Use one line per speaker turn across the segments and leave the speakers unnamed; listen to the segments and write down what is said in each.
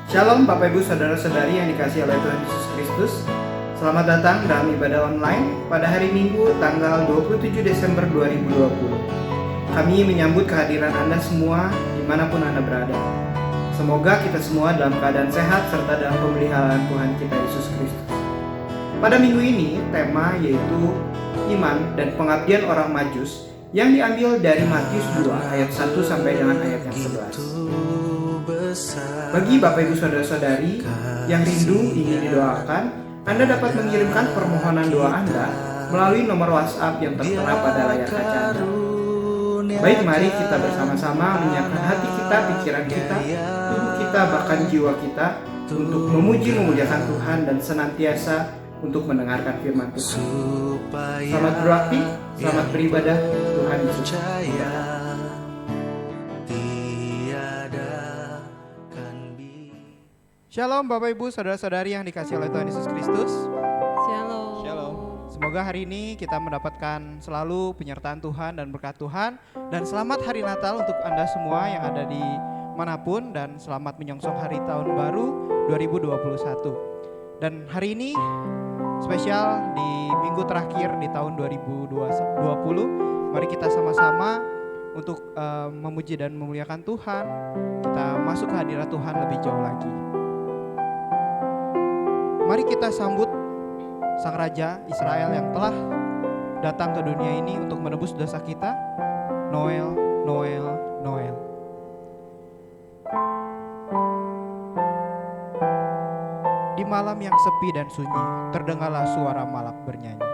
Shalom Bapak Ibu Saudara-saudari yang dikasihi oleh Tuhan Yesus Kristus. Selamat datang dalam ibadah online pada hari Minggu tanggal 27 Desember 2020. Kami menyambut kehadiran Anda semua dimanapun Anda berada. Semoga kita semua dalam keadaan sehat serta dalam pemeliharaan Tuhan kita Yesus Kristus. Pada minggu ini tema yaitu iman dan pengabdian orang Majus yang diambil dari Matius 2 ayat 1 sampai dengan ayat yang 11. Bagi Bapak Ibu Saudara-saudari yang rindu ingin didoakan, Anda dapat mengirimkan permohonan doa Anda melalui nomor WhatsApp yang tertera pada layar kaca Anda. Baik, mari kita bersama-sama menyiapkan hati kita, pikiran kita, tubuh kita, bahkan jiwa kita untuk memuji-memuliakan Tuhan dan senantiasa untuk mendengarkan firman Tuhan. Selamat beraktif, selamat beribadah, Tuhan Yesus. Shalom Bapak Ibu Saudara-saudari yang dikasihi oleh Tuhan Yesus Kristus.
Shalom.
Shalom. Semoga hari ini kita mendapatkan selalu penyertaan Tuhan dan berkat Tuhan. Dan selamat hari Natal untuk Anda semua yang ada di manapun. Dan selamat menyongsong hari tahun baru 2021. Dan hari ini spesial di minggu terakhir di tahun 2020. Mari kita sama-sama untuk memuji dan memuliakan Tuhan. Kita masuk ke hadirat Tuhan lebih jauh lagi. Mari kita sambut Sang Raja Israel yang telah datang ke dunia ini untuk menebus dosa kita. Noel, Noel, Noel. Di malam yang sepi dan sunyi, terdengarlah suara malak bernyanyi.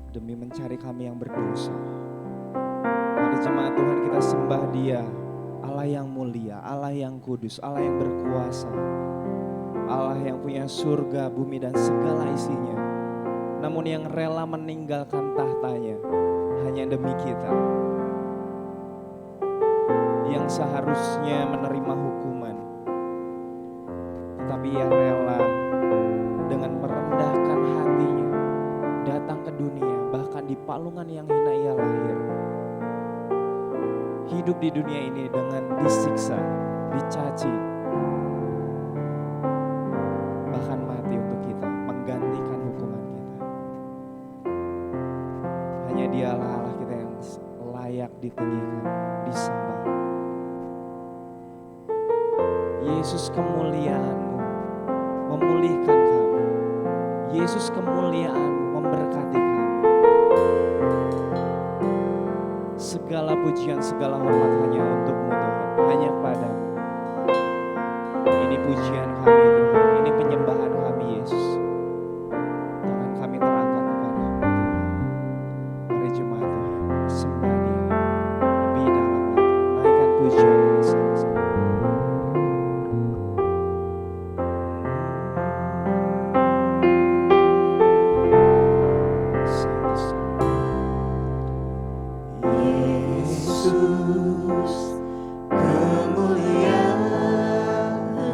demi mencari kami yang berdosa. Mari jemaat Tuhan kita sembah Dia, Allah yang mulia, Allah yang kudus, Allah yang berkuasa, Allah yang punya surga, bumi dan segala isinya, namun yang rela meninggalkan tahtanya hanya demi kita, yang seharusnya menerima hukuman, tetapi Ia rela dengan merendahkan hatinya datang ke dunia, bahkan di palungan yang hina Ia lahir. Hidup di dunia ini dengan disiksa, dicaci, bahkan mati untuk kita, menggantikan hukuman kita. Hanya Dialah Allah kita yang layak ditinggikan, disembah. Yesus, kemuliaan-Mu memulihkan kami. Yesus, kemuliaan-Mu memberkati kami. Segala pujian, segala hormat hanya untuk-Mu Tuhan, hanya Padamu. Ini pujian kami Tuhan, ini penyembahan kami Yesus. Tangan kami terangkat kepada-Mu Tuhan. Mari jemaat Tuhan, sembah Dia lebih dalam lagi. Naikkan pujian ini sama-sama.
Yesus, kemuliaan-Mu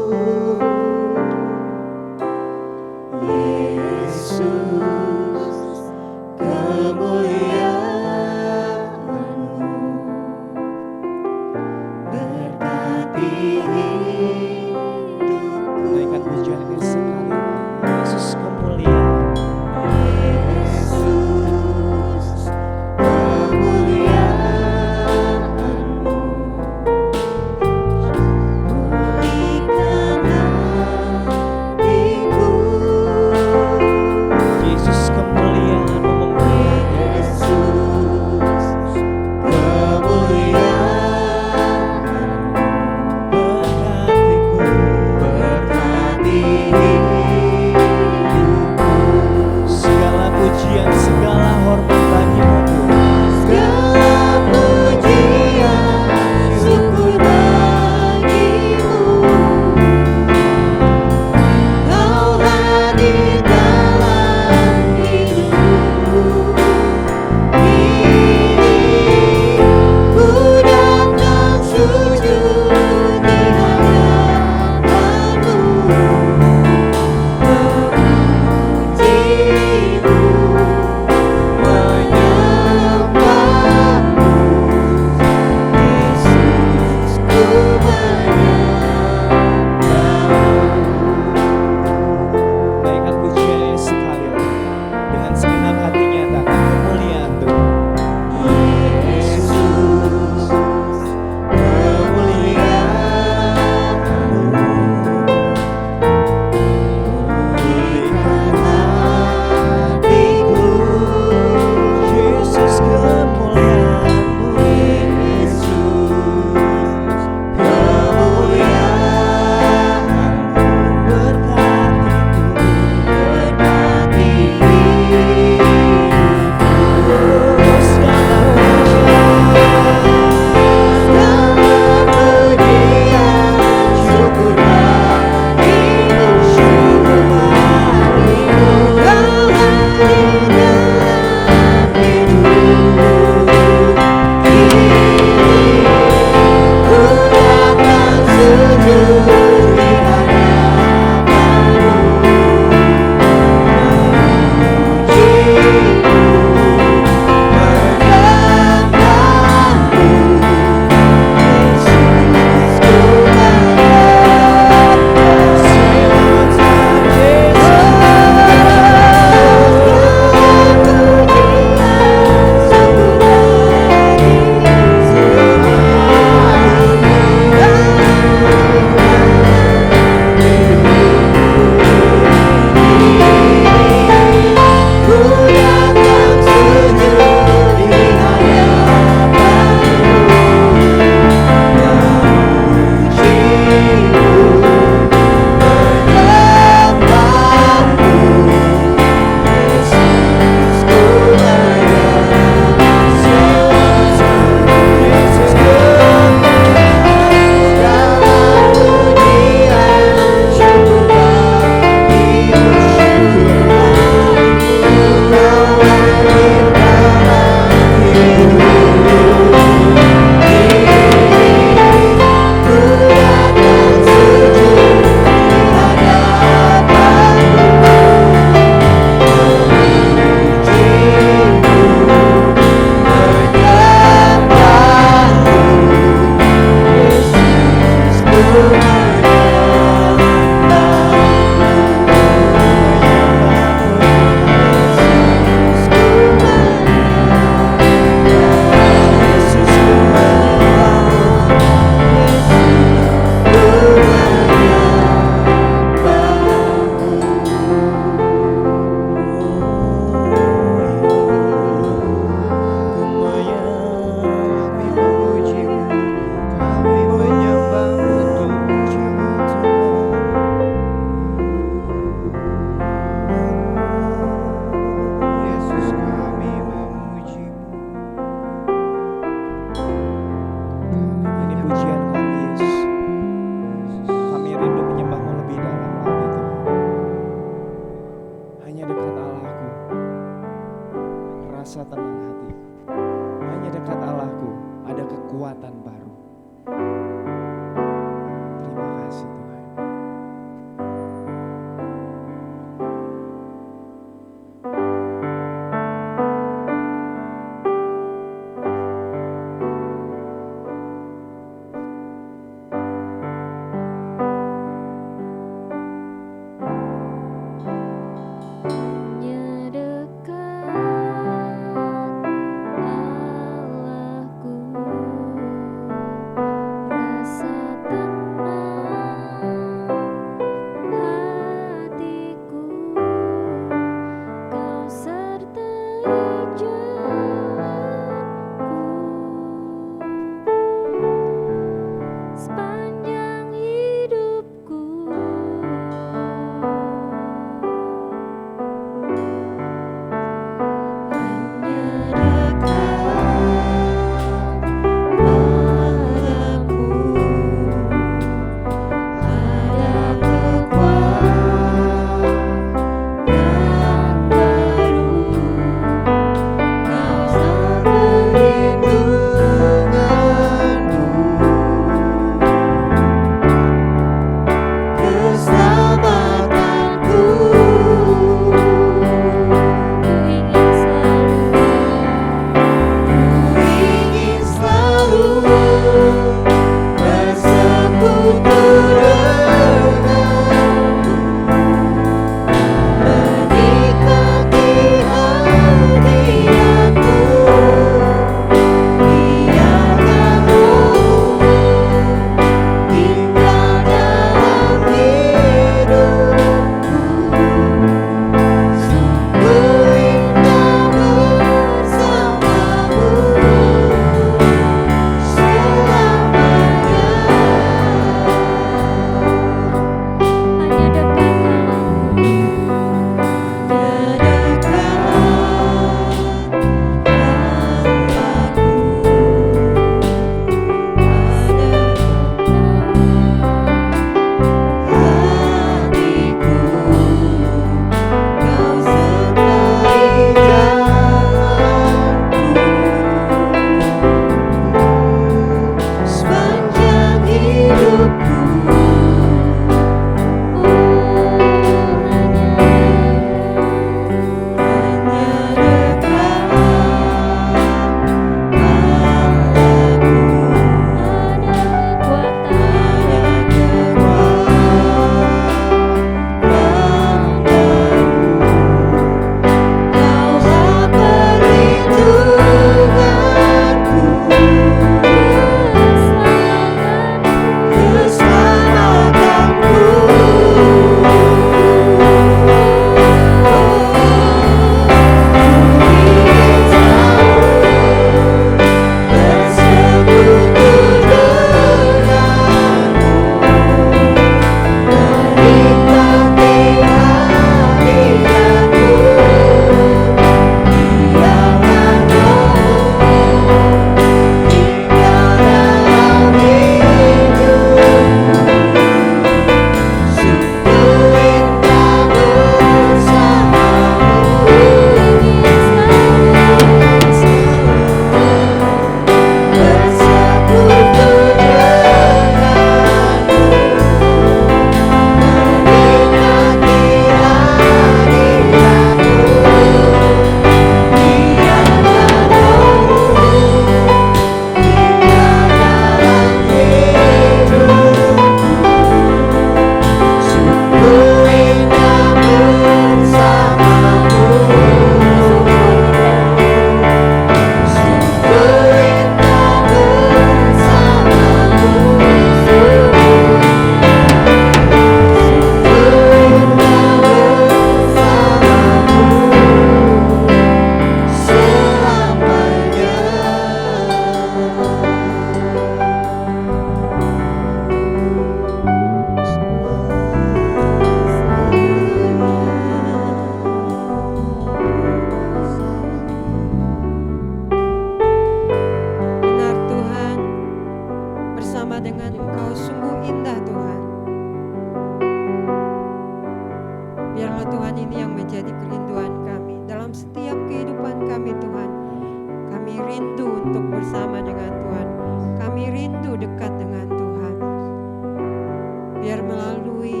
Biar melalui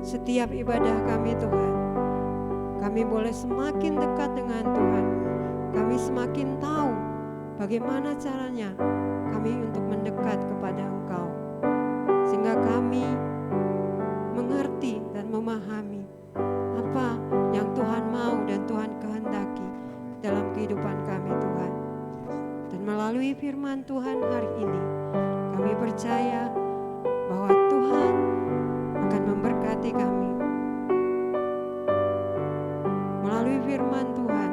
setiap ibadah kami Tuhan, kami boleh semakin dekat dengan Tuhan. Kami semakin tahu bagaimana caranya kami untuk mendekat kepada Engkau, sehingga kami mengerti dan memahami apa yang Tuhan mau dan Tuhan kehendaki dalam kehidupan kami Tuhan. Dan melalui firman Tuhan hari ini, kami percaya bahwa Tuhan akan memberkati kami. Melalui firman Tuhan,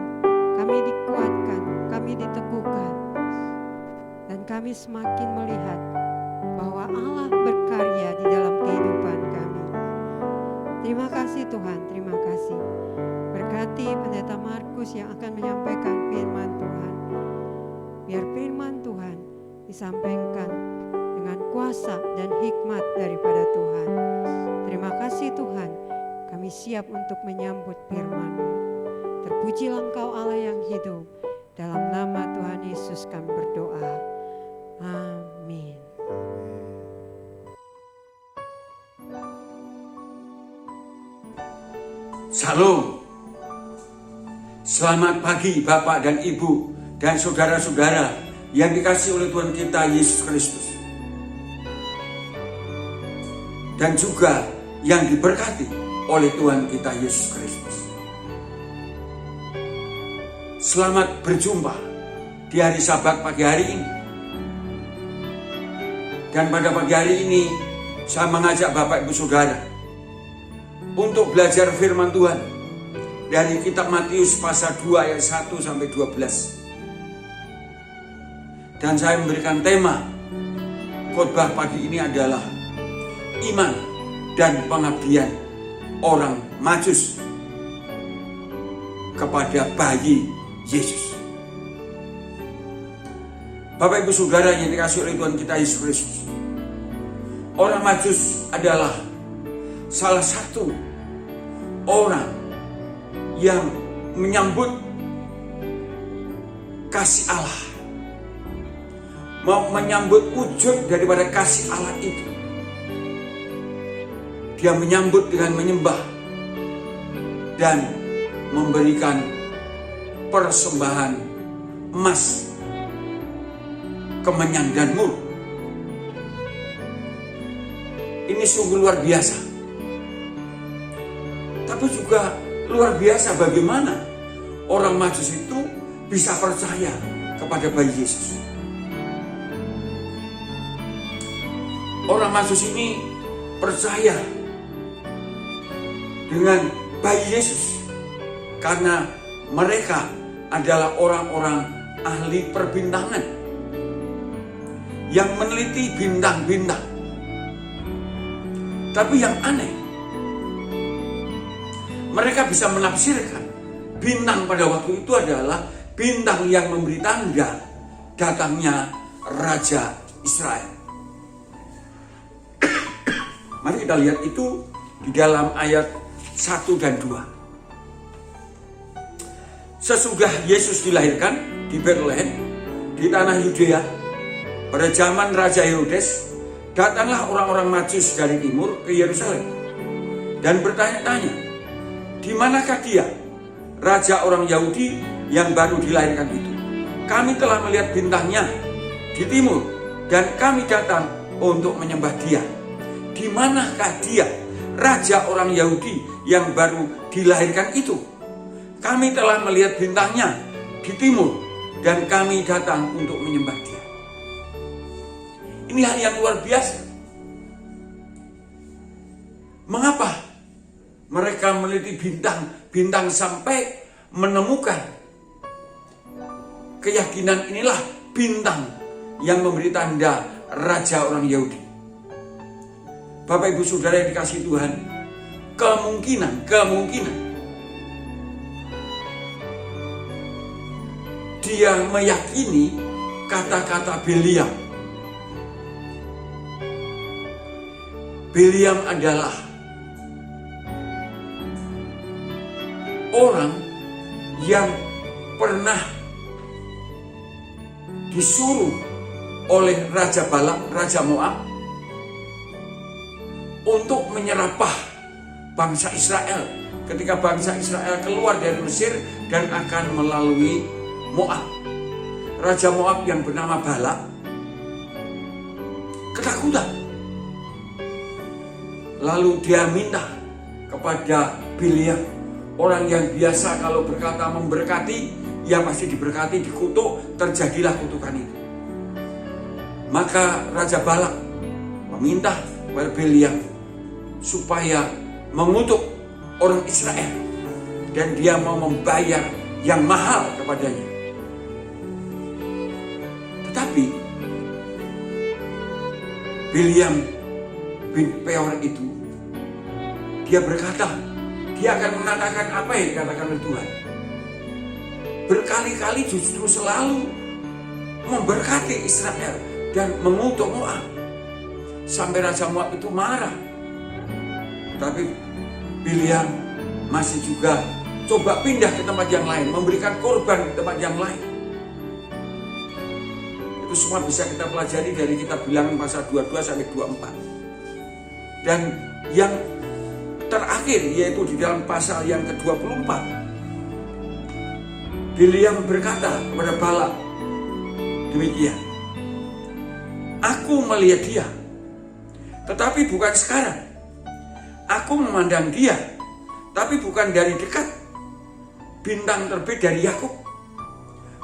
kami dikuatkan, kami diteguhkan, dan kami semakin melihat bahwa Allah berkarya di dalam kehidupan kami. Terima kasih Tuhan, terima kasih. Berkati Pendeta Markus yang akan menyampaikan firman Tuhan. Biar firman Tuhan disampaikan dengan kuasa dan hikmat daripada Tuhan. Terima kasih Tuhan, kami siap untuk menyambut firman-Mu. Terpujilah Engkau Allah yang hidup. Dalam nama Tuhan Yesus kami berdoa. Amin.
Salam. Selamat pagi Bapak dan Ibu dan saudara-saudara yang dikasihi oleh Tuhan kita Yesus Kristus. Dan juga yang diberkati oleh Tuhan kita Yesus Kristus. Selamat berjumpa di hari Sabat pagi hari ini. Dan pada pagi hari ini saya mengajak Bapak Ibu Saudara untuk belajar firman Tuhan dari kitab Matius pasal 2 ayat 1 sampai 12. Dan saya memberikan tema khotbah pagi ini adalah iman dan pengabdian orang Majus kepada bayi Yesus. Bapak Ibu Saudara yang dikasihi oleh Tuhan kita Yesus Kristus, orang Majus adalah salah satu orang yang menyambut kasih Allah, mau menyambut wujud daripada kasih Allah itu. Dia menyambut dengan menyembah dan memberikan persembahan emas, kemenyan dan mur. Ini sungguh luar biasa. Tapi juga luar biasa bagaimana orang Majus itu bisa percaya kepada bayi Yesus. Orang Majus ini percaya dengan bayi Yesus karena mereka adalah orang-orang ahli perbintangan yang meneliti bintang-bintang. Tapi yang aneh, mereka bisa menafsirkan bintang pada waktu itu adalah bintang yang memberi tanda datangnya Raja Israel. Mari kita lihat itu di dalam ayat 1 dan 2. Sesudah Yesus dilahirkan di Bethlehem, di tanah Yudea, pada zaman Raja Herodes, datanglah orang-orang Majus dari timur ke Yerusalem dan bertanya-tanya, di manakah dia, Raja orang Yahudi yang baru dilahirkan itu? Kami telah melihat bintangnya di timur dan kami datang untuk menyembah dia. Di manakah dia, Raja orang Yahudi yang baru dilahirkan itu? Kami telah melihat bintangnya di timur dan kami datang untuk menyembah dia. Ini hal yang luar biasa. Mengapa mereka meneliti bintang sampai menemukan keyakinan inilah bintang yang memberi tanda Raja orang Yahudi? Bapak Ibu Saudara yang dikasihi Tuhan, kemungkinan dia meyakini kata-kata Biliam. Biliam adalah orang yang pernah disuruh oleh Raja Balak, Raja Moab, untuk menyerapah bangsa Israel ketika bangsa Israel keluar dari Mesir dan akan melalui Moab. Raja Moab yang bernama Balak ketakutan. Lalu dia minta kepada Bileam, orang yang biasa kalau berkata memberkati, ia pasti diberkati, dikutuk, terjadilah kutukan itu. Maka Raja Balak meminta kepada Bileam supaya mengutuk orang Israel dan dia mau membayar yang mahal kepadanya. Tetapi Bileam bin Peor itu, dia berkata, dia akan mengatakan apa yang dikatakan oleh Tuhan. Berkali-kali justru selalu memberkati Israel dan mengutuk Moab. Sampai Raja Moab itu marah. Tapi Bileam masih juga coba pindah ke tempat yang lain, memberikan korban di tempat yang lain. Itu semua bisa kita pelajari dari kitab Bilangan pasal 22 sampai 24. Dan yang terakhir yaitu di dalam pasal yang ke-24, Bileam berkata kepada Balak demikian, aku melihat dia, tetapi bukan sekarang. Aku memandang dia, tapi bukan dari dekat. Bintang terbit dari Yakub,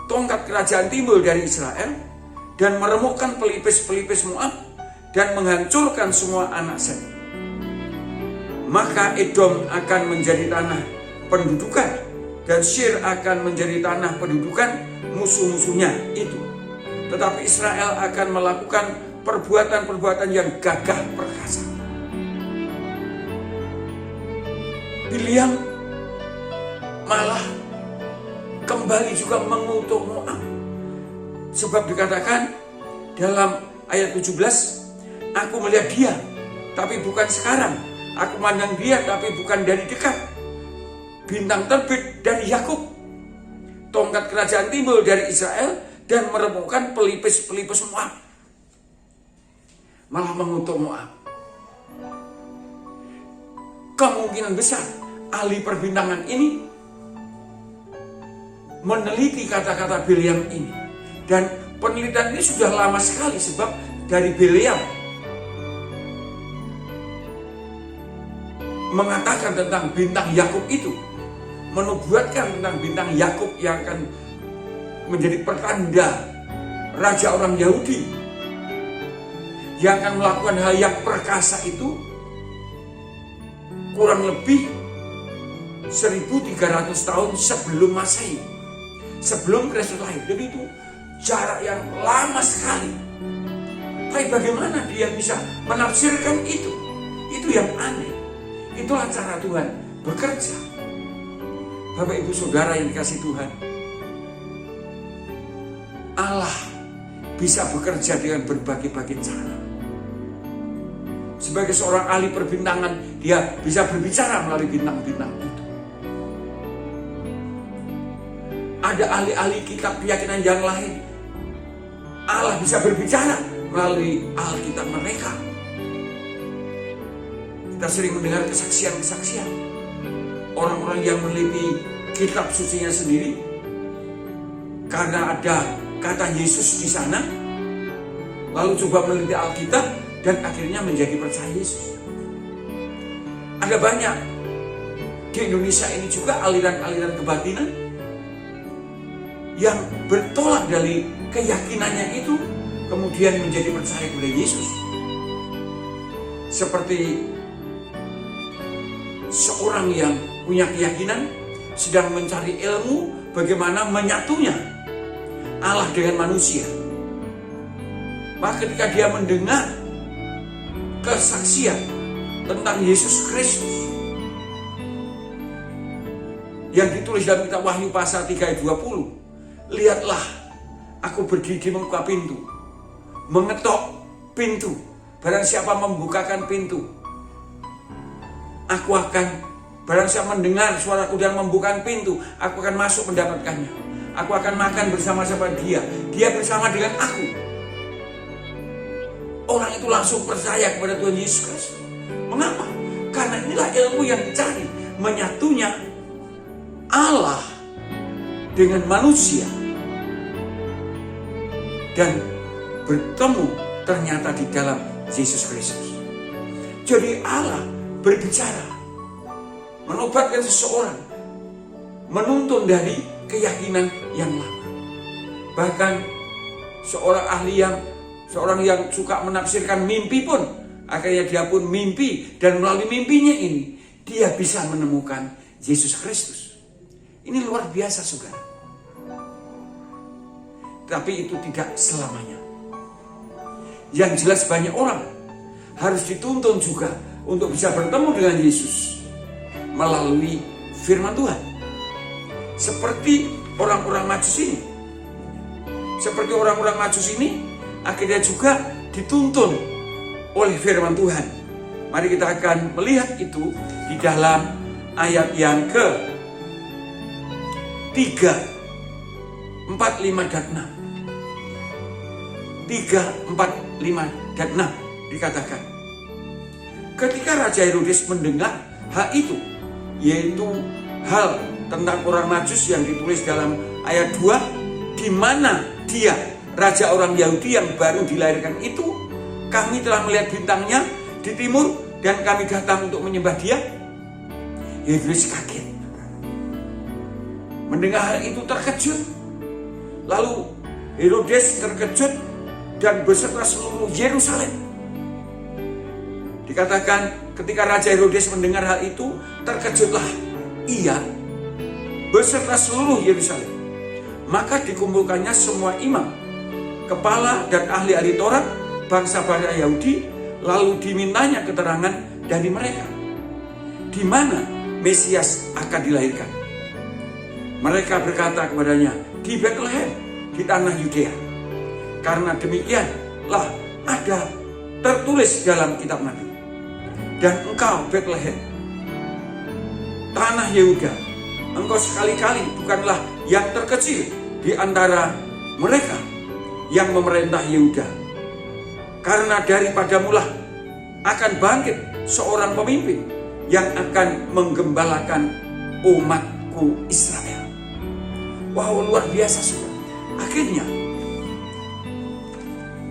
tongkat kerajaan timbul dari Israel, dan meremukkan pelipis-pelipis Moab, dan menghancurkan semua anak Sem. Maka Edom akan menjadi tanah pendudukan, dan Syir akan menjadi tanah pendudukan musuh-musuhnya itu. Tetapi Israel akan melakukan perbuatan-perbuatan yang gagah perkasa. Bileam malah kembali juga mengutuk Moab. Sebab dikatakan dalam ayat 17, aku melihat dia, tapi bukan sekarang. Aku memandang dia, tapi bukan dari dekat. Bintang terbit dari Yakub, tongkat kerajaan timbul dari Israel, dan meremukkan pelipis-pelipis Moab. Malah mengutuk Moab. Kemungkinan besar ahli perbintangan ini meneliti kata-kata Bileam ini. Dan penelitian ini sudah lama sekali, sebab dari Bileam mengatakan tentang bintang Yakub itu, menubuatkan tentang bintang Yakub yang akan menjadi pertanda raja orang Yahudi yang akan melakukan hal yang perkasa itu kurang lebih 1300 tahun sebelum Masehi, sebelum Kristus lahir. Jadi itu jarak yang lama sekali. Tapi bagaimana dia bisa menafsirkan itu? Itu yang aneh. Itulah cara Tuhan bekerja. Bapak Ibu Saudara yang dikasihi Tuhan, Allah bisa bekerja dengan berbagai-bagai cara. Sebagai seorang ahli perbintangan, dia bisa berbicara melalui bintang-bintang itu. Ada ahli-ahli kitab keyakinan yang lain, Allah bisa berbicara melalui Alkitab mereka. Kita sering mendengar kesaksian-kesaksian orang-orang yang meneliti kitab sucinya sendiri, karena ada kata Yesus di sana, lalu coba meneliti Alkitab dan akhirnya menjadi percaya Yesus. Ada banyak di Indonesia ini juga aliran-aliran kebatinan yang bertolak dari keyakinannya itu, kemudian menjadi percaya kepada Yesus. Seperti seorang yang punya keyakinan sedang mencari ilmu bagaimana menyatunya Allah dengan manusia. Maka ketika dia mendengar kesaksian tentang Yesus Kristus yang ditulis dalam kitab Wahyu pasal 3 ayat 20, lihatlah aku berdiri di muka pintu, mengetok pintu, barang siapa membukakan pintu, aku akan, barang siapa mendengar suaraku dan membukakan pintu, aku akan masuk mendapatkannya. Aku akan makan bersama-sama dia, dia bersama dengan aku. Orang itu langsung percaya kepada Tuhan Yesus Kristus. Mengapa? Karena inilah ilmu yang dicari, menyatunya Allah dengan manusia. Dan bertemu ternyata di dalam Yesus Kristus. Jadi Allah berbicara, menobatkan seseorang, menuntun dari keyakinan yang lama. Bahkan seorang yang suka menafsirkan mimpi pun, akhirnya dia pun mimpi, dan melalui mimpinya ini dia bisa menemukan Yesus Kristus. Ini luar biasa, saudara. Tapi itu tidak selamanya. Yang jelas banyak orang harus dituntun juga untuk bisa bertemu dengan Yesus melalui firman Tuhan. Seperti orang-orang Majus ini. Seperti orang-orang Majus ini akhirnya juga dituntun oleh firman Tuhan. Mari kita akan melihat itu di dalam ayat yang ke 3, 4, 5, dan 6. 3, 4, 5, dan 6 dikatakan, ketika Raja Herodes mendengar hal itu, yaitu hal tentang orang Majus yang ditulis dalam ayat 2, di mana dia, raja orang Yahudi yang baru dilahirkan itu, kami telah melihat bintangnya di timur dan kami datang untuk menyembah dia. Herodes kaget. Mendengar hal itu terkejut. Lalu Herodes terkejut dan beserta seluruh Yerusalem. Dikatakan ketika Raja Herodes mendengar hal itu, terkejutlah ia beserta seluruh Yerusalem. Maka dikumpulkannya semua imam, kepala dan ahli-ahli Taurat, bangsa-bangsa Yahudi, lalu dimintanya keterangan dari mereka, di mana Mesias akan dilahirkan. Mereka berkata kepadanya, di Betlehem, di tanah Yudea. Karena demikianlah ada tertulis dalam kitab Nabi. Dan engkau Betlehem, tanah Yehuda, engkau sekali-kali bukanlah yang terkecil di antara mereka yang memerintah Yehuda. Karena daripadamulah akan bangkit seorang pemimpin yang akan menggembalakan umatku Israel. Wow, luar biasa, saudara. Akhirnya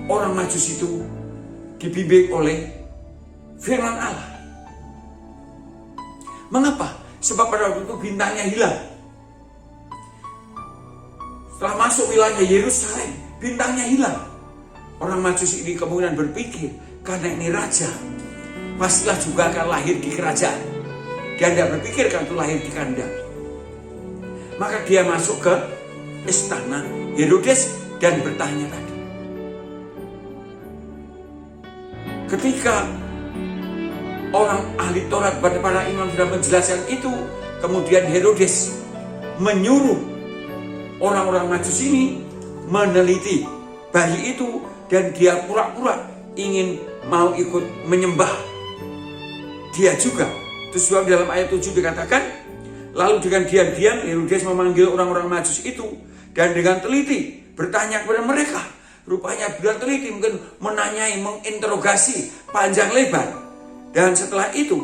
orang Majus itu dibimbing oleh firman Allah. Mengapa? Sebab pada waktu itu bintangnya hilang. Setelah masuk wilayah Yerusalem, bintangnya hilang. Orang Majus ini kemudian berpikir, karena ini raja, pastilah juga akan lahir di kerajaan. Dia tidak berpikir kan itu lahir di kandang. Maka dia masuk ke istana Herodes dan bertanya tadi. Ketika orang ahli Taurat pada para imam sudah menjelaskan itu, kemudian Herodes menyuruh orang-orang Majus ini meneliti bayi itu, dan dia pura-pura ingin mau ikut menyembah dia juga. Terus dalam ayat 7 dikatakan, lalu dengan diam-diam Herodes memanggil orang-orang Majus itu dan dengan teliti bertanya kepada mereka. Rupanya bila teliti mungkin menanyai, menginterogasi panjang lebar. Dan setelah itu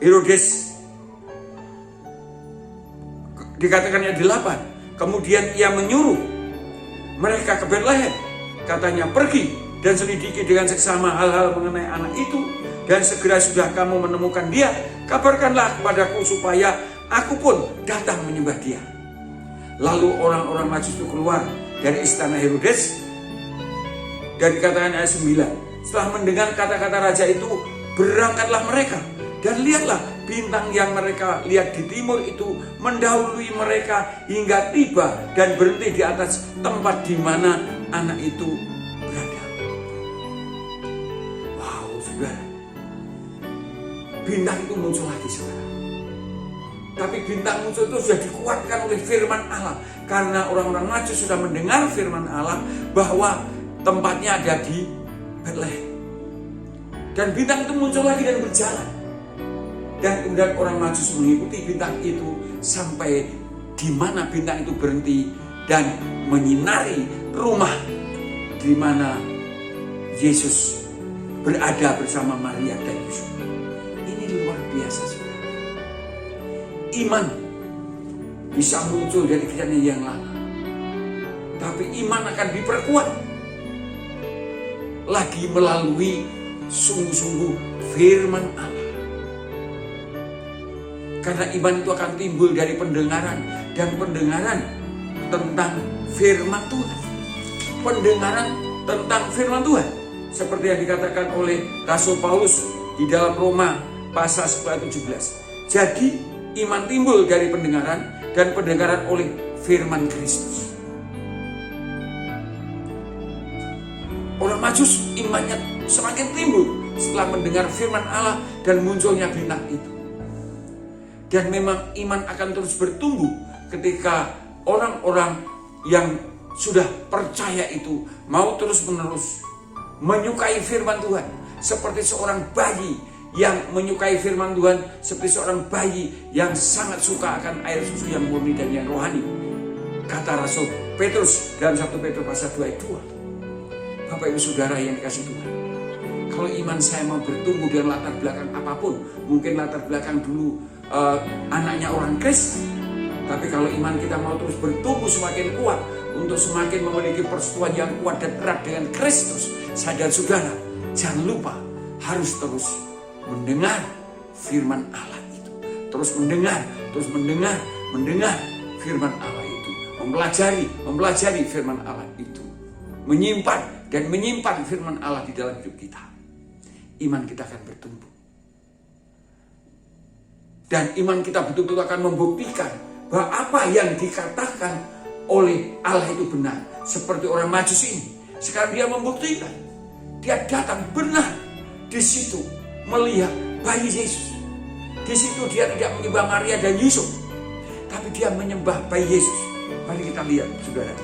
Herodes, dikatakan ayat 8, kemudian ia menyuruh mereka ke Betlehem. Katanya, pergi dan selidiki dengan seksama hal-hal mengenai anak itu, dan segera sudah kamu menemukan dia, kabarkanlah kepadaku supaya aku pun datang menyembah dia. Lalu orang-orang Majus itu keluar dari istana Herodes, dan dikatakan ayat 9, setelah mendengar kata-kata raja itu, berangkatlah mereka, dan lihatlah bintang yang mereka lihat di timur itu mendahului mereka hingga tiba dan berhenti di atas tempat di mana anak itu berada. Wow, saudara, bintang itu muncul lagi, saudara. Tapi bintang muncul itu sudah dikuatkan oleh firman Allah, karena orang-orang Majus sudah mendengar firman Allah bahwa tempatnya ada di Betlehem. Dan bintang itu muncul lagi dan berjalan. Dan kemudian orang Majus mengikuti bintang itu sampai di mana bintang itu berhenti dan menyinari rumah di mana Yesus berada bersama Maria dan Yusuf. Ini luar biasa, saudara. Iman bisa muncul dari kejadian yang lama, tapi iman akan diperkuat lagi melalui sungguh-sungguh firman Allah. Karena iman itu akan timbul dari pendengaran, dan pendengaran tentang firman Tuhan. Pendengaran tentang firman Tuhan, seperti yang dikatakan oleh Rasul Paulus di dalam Roma pasal 17. Jadi iman timbul dari pendengaran, dan pendengaran oleh firman Kristus. Orang Majus imannya semakin timbul setelah mendengar firman Allah dan munculnya bintang itu. Dan memang iman akan terus bertumbuh ketika orang-orang yang sudah percaya itu mau terus-menerus menyukai firman Tuhan. Seperti seorang bayi yang menyukai firman Tuhan, seperti seorang bayi yang sangat suka akan air susu yang murni dan yang rohani. Kata Rasul Petrus dalam 1 Petrus pasal 2 ayat 2. Bapak Ibu Saudara yang dikasih Tuhan, kalau iman saya mau bertumbuh dengan latar belakang apapun, mungkin latar belakang dulu anaknya orang Kristen, tapi kalau iman kita mau terus bertumbuh semakin kuat untuk semakin memiliki persekutuan yang kuat dan erat dengan Kristus, saya dan saudara jangan lupa harus terus mendengar firman Allah itu, terus mendengar firman Allah itu, mempelajari firman Allah itu, menyimpan firman Allah di dalam hidup kita. Iman kita akan bertumbuh. Dan iman kita betul-betul akan membuktikan bahwa apa yang dikatakan oleh Allah itu benar. Seperti orang Majus ini. Sekarang dia membuktikan. Dia datang benar di situ melihat bayi Yesus. Di situ dia tidak menyembah Maria dan Yusuf, tapi dia menyembah bayi Yesus. Mari kita lihat, saudara,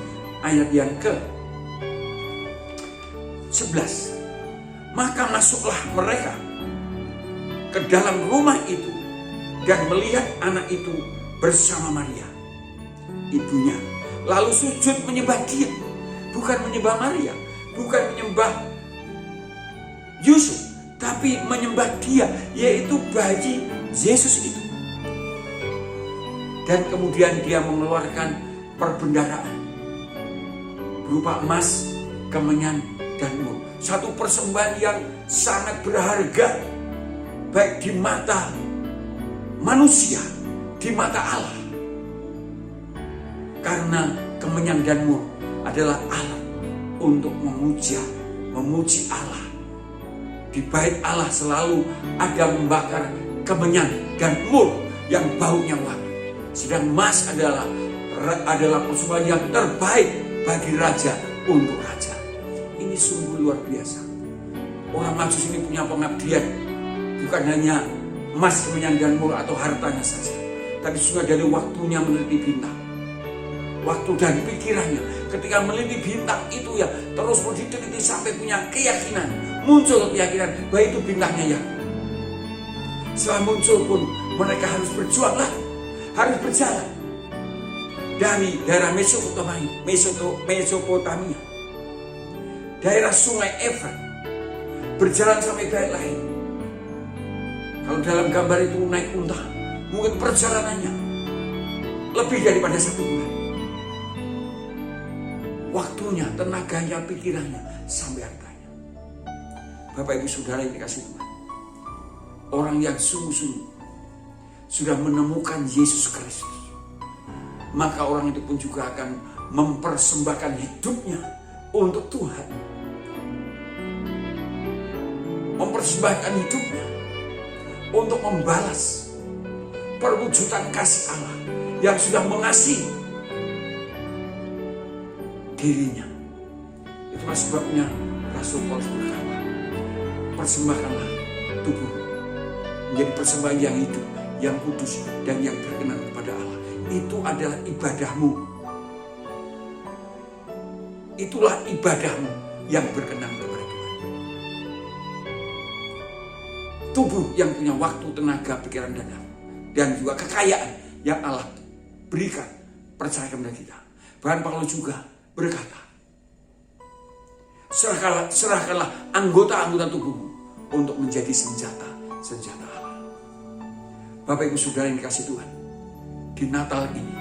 ayat yang ke-11. Maka masuklah mereka ke dalam rumah itu dan melihat anak itu bersama Maria, ibunya. Lalu sujud menyembah dia. Bukan menyembah Maria, bukan menyembah Yusuf, tapi menyembah dia, yaitu bayi Yesus itu. Dan kemudian dia mengeluarkan perbendaharaan berupa emas, kemenyan, dan mur. Satu persembahan yang sangat berharga, baik di mata manusia, di mata Allah. Karena kemenyan dan mur adalah alat untuk memuji Allah. Di bait Allah selalu ada membakar kemenyan dan mur yang baunya wangi. Sedang emas adalah persembahan yang terbaik bagi raja untuk raja. Ini sungguh luar biasa. Orang Majus ini punya pengabdian, bukan hanya emas, kemenyan, dan mur atau hartanya saja, tapi juga dari waktunya meneliti bintang, waktu dan pikirannya. Ketika meneliti bintang itu ya terus diteliti sampai punya keyakinan, muncul keyakinan bahwa itu bintangnya ya. Setelah muncul pun mereka harus berjuang lah, harus berjalan dari daerah Mesopotamia, daerah sungai Efrat, berjalan sampai Bethlehem. Kalau dalam gambar itu naik unta, mungkin perjalanannya lebih daripada 1 bulan. Waktunya, tenaganya, pikirannya, sampai hartanya. Bapak Ibu Saudara yang dikasih Tuhan, orang yang sungguh-sungguh sudah menemukan Yesus Kristus, maka orang itu pun juga akan mempersembahkan hidupnya untuk Tuhan. Mempersembahkan hidupnya untuk membalas perwujudan kasih Allah yang sudah mengasihi dirinya. Itulah sebabnya Rasul Paulus berkata, persembahkanlah tubuh menjadi persembahan yang hidup, yang kudus, dan yang berkenan kepada Allah. Itu adalah ibadahmu. Itulah ibadahmu yang berkenan kepada Tuhan. Tubuh yang punya waktu, tenaga, pikiran, dan juga kekayaan yang Allah berikan, percaya kepada kita. Bahkan Paulus juga berkata, Serahkanlah anggota-anggota tubuhmu untuk menjadi senjata Allah. Bapak Ibu Saudara yang dikasih Tuhan, di Natal ini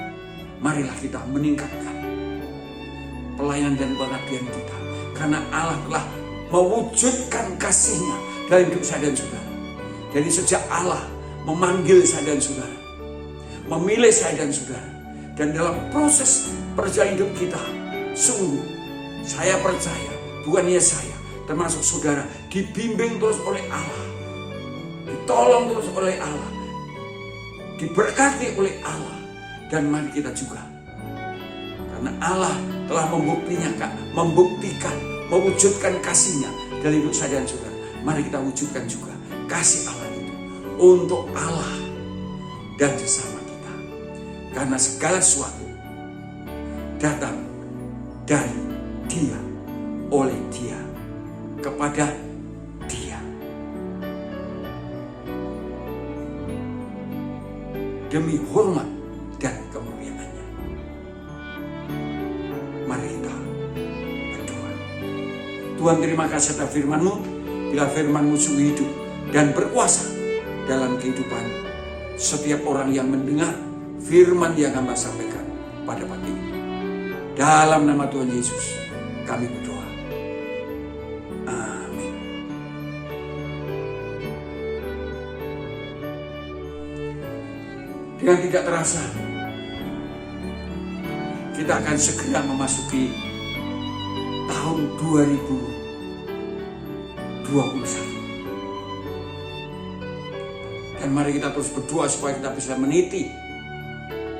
marilah kita meningkatkan pelayanan dan pengabdian kita, karena Allah telah mewujudkan kasih-Nya dalam hidup saya dan saudara. Jadi sejak Allah memanggil saya dan saudara, memilih saya dan saudara, dan dalam proses perjalanan hidup kita, sungguh saya percaya, bukan hanya saya, termasuk saudara, dibimbing terus oleh Allah, ditolong terus oleh Allah, diberkati oleh Allah. Dan mari kita juga, karena Allah telah membuktikan, mewujudkan kasih-Nya dalam hidup saya dan saudara, mari kita wujudkan juga kasih Allah itu untuk Allah dan sesama kita. Karena segala sesuatu datang dari Dia, oleh Dia, kepada Dia. Demi hormat dan kemuliaan-Nya. Mari kita berdoa. Tuhan, terima kasih atas firman-Mu. Bila firman-Mu sungguh hidup dan berkuasa dalam kehidupan setiap orang yang mendengar firman yang Hamba sampaikan pada pagi ini. Dalam nama Tuhan Yesus kami berdoa. Amin. Dengan tidak terasa, kita akan segera memasuki tahun 2021. Dan mari kita terus berdoa supaya kita bisa meniti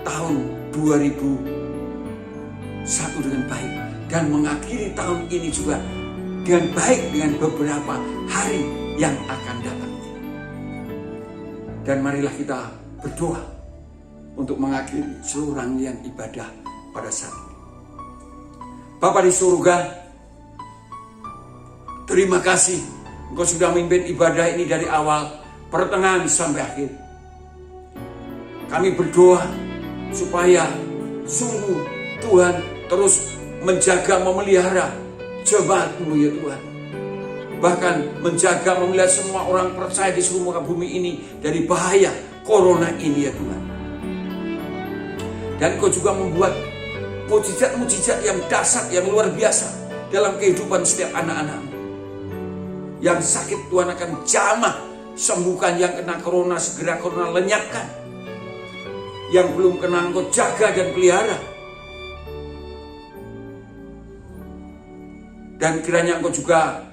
tahun 2001 dengan baik, dan mengakhiri tahun ini juga dengan baik, dengan beberapa hari yang akan datang. Dan marilah kita berdoa untuk mengakhiri seluruh rangkaian ibadah pada saat ini. Bapa di surga, terima kasih Engkau sudah memimpin ibadah ini dari awal, pertengahan sampai akhir. Kami berdoa supaya sungguh Tuhan terus menjaga, memelihara jemaat-Mu ya Tuhan. Bahkan menjaga, memelihara semua orang percaya di seluruh muka bumi ini dari bahaya corona ini ya Tuhan. Dan Engkau juga membuat mujizat-mujizat yang dahsyat, yang luar biasa dalam kehidupan setiap anak-anak-Mu. Yang sakit Tuhan akan jamah sembuhkan, yang kena corona segera corona lenyapkan, yang belum kena Engkau jaga dan pelihara. Dan kiranya Engkau juga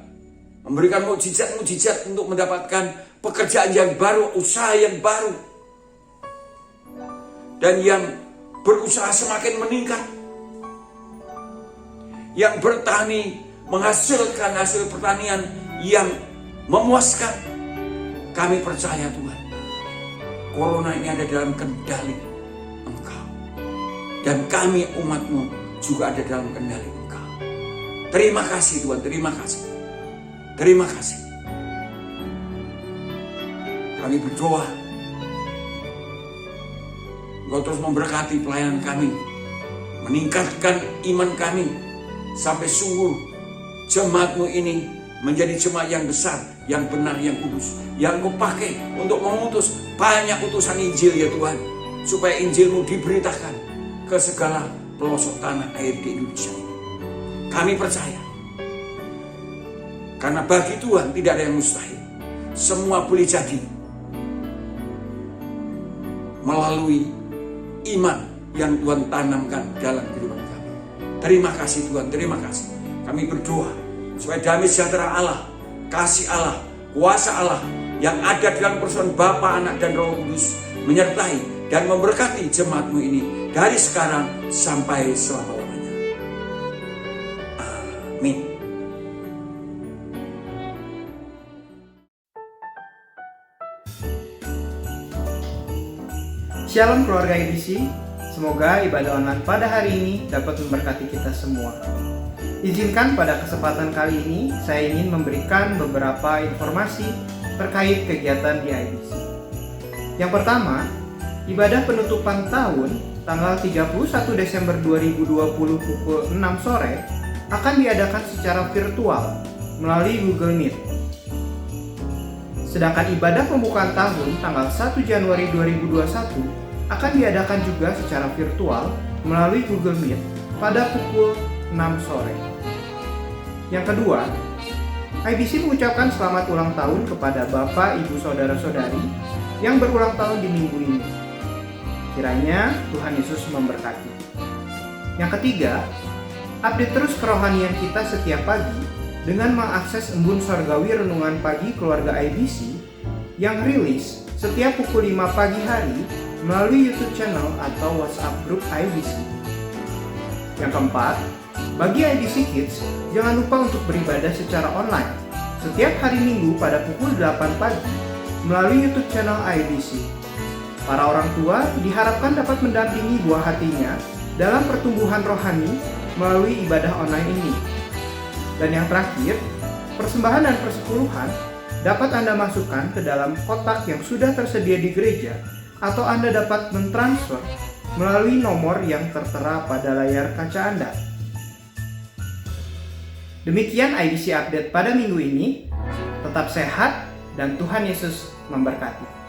memberikan mujizat-mujizat untuk mendapatkan pekerjaan yang baru, usaha yang baru, dan yang berusaha semakin meningkat, yang bertani menghasilkan hasil pertanian yang memuaskan. Kami percaya Tuhan, corona ini ada dalam kendali Engkau, dan kami umat-Mu juga ada dalam kendali Engkau. Terima kasih Tuhan, terima kasih. Terima kasih. Kami berdoa Engkau terus memberkati pelayanan kami, meningkatkan iman kami, sampai sungguh jemaat-Mu ini menjadi jemaat yang besar, yang benar, yang kudus, yang Kau pakai untuk mengutus banyak utusan Injil ya Tuhan, supaya Injil-Mu diberitakan ke segala pelosok tanah air di Indonesia ini. Kami percaya, karena bagi Tuhan tidak ada yang mustahil. Semua boleh jadi melalui iman yang Tuhan tanamkan dalam kehidupan kami. Terima kasih Tuhan, terima kasih. Kami berdoa supaya damai sejahtera Allah, kasih Allah, kuasa Allah yang ada dalam persekutuan Bapa, Anak, dan Roh Kudus menyertai dan memberkati jemaat-Mu ini dari sekarang sampai selama-lamanya. Amin.
Shalom keluarga IBC, semoga ibadah online pada hari ini dapat memberkati kita semua. Izinkan pada kesempatan kali ini saya ingin memberikan beberapa informasi terkait kegiatan di IBC. Yang pertama, ibadah penutupan tahun tanggal 31 Desember 2020 pukul 6 sore akan diadakan secara virtual melalui Google Meet. Sedangkan ibadah pembukaan tahun tanggal 1 Januari 2021 akan diadakan juga secara virtual melalui Google Meet pada pukul 6 sore. Yang kedua, IBC mengucapkan selamat ulang tahun kepada Bapak, Ibu, Saudara-saudari yang berulang tahun di minggu ini. Kiranya Tuhan Yesus memberkati. Yang ketiga, update terus kerohanian kita setiap pagi dengan mengakses embun sorgawi renungan pagi keluarga IBC yang rilis setiap pukul 5 pagi hari melalui YouTube channel atau WhatsApp group IBC. Yang keempat, bagi IBC Kids, jangan lupa untuk beribadah secara online setiap hari Minggu pada pukul 8 pagi melalui YouTube channel IBC. Para orang tua diharapkan dapat mendampingi buah hatinya dalam pertumbuhan rohani melalui ibadah online ini. Dan yang terakhir, persembahan dan persepuluhan dapat Anda masukkan ke dalam kotak yang sudah tersedia di gereja, atau Anda dapat mentransfer melalui nomor yang tertera pada layar kaca Anda. Demikian IBC Update pada minggu ini. Tetap sehat dan Tuhan Yesus memberkati.